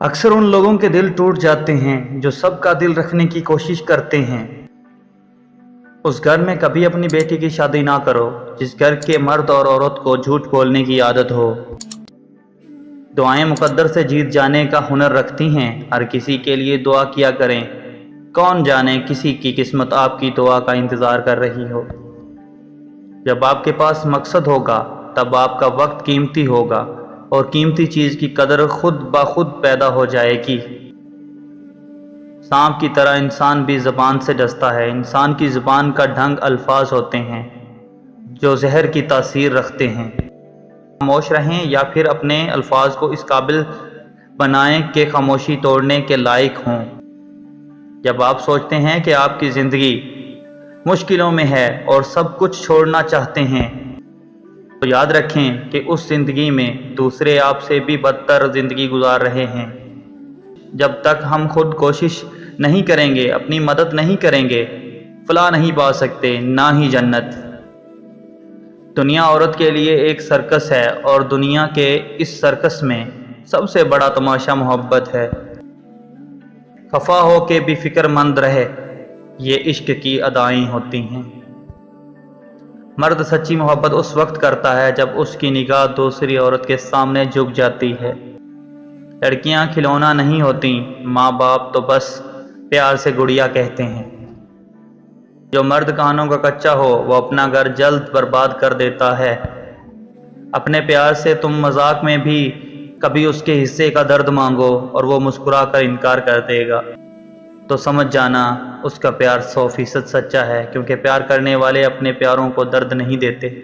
अक्सर उन लोगों के दिल टूट जाते हैं जो सबका दिल रखने की कोशिश करते हैं। उस घर में कभी अपनी बेटी की शादी ना करो जिस घर के मर्द और औरत को झूठ बोलने की आदत हो। दुआएं मुकद्दर से जीत जाने का हुनर रखती हैं। हर किसी के लिए दुआ किया करें, कौन जाने किसी की किस्मत आपकी दुआ का इंतज़ार कर रही हो। जब आपके पास मकसद होगा तब आपका वक्त कीमती होगा और कीमती चीज़ की कदर खुद ब खुद पैदा हो जाएगी। सांप की तरह इंसान भी ज़बान से डसता है। इंसान की ज़बान का ढंग अल्फाज होते हैं जो जहर की तासीर रखते हैं। खामोश रहें या फिर अपने अल्फाज को इस काबिल बनाएं कि खामोशी तोड़ने के लायक हों। जब आप सोचते हैं कि आपकी ज़िंदगी मुश्किलों में है और सब कुछ छोड़ना चाहते हैं, तो याद रखें कि उस ज़िंदगी में दूसरे आपसे भी बदतर ज़िंदगी गुजार रहे हैं। जब तक हम खुद कोशिश नहीं करेंगे, अपनी मदद नहीं करेंगे, फलाह नहीं पा सकते, ना ही जन्नत। दुनिया औरत के लिए एक सर्कस है और दुनिया के इस सर्कस में सबसे बड़ा तमाशा मोहब्बत है। खफा हो के भी फिक्रमंद रहे, ये इश्क की अदाएं होती हैं। मर्द सच्ची मोहब्बत उस वक्त करता है जब उसकी निगाह दूसरी औरत के सामने झुक जाती है। लड़कियां खिलौना नहीं होती, माँ बाप तो बस प्यार से गुड़िया कहते हैं। जो मर्द कानों का कच्चा हो वो अपना घर जल्द बर्बाद कर देता है। अपने प्यार से तुम मजाक में भी कभी उसके हिस्से का दर्द मांगो और वो मुस्कुरा कर इनकार कर देगा, तो समझ जाना उसका प्यार 100% सच्चा है, क्योंकि प्यार करने वाले अपने प्यारों को दर्द नहीं देते।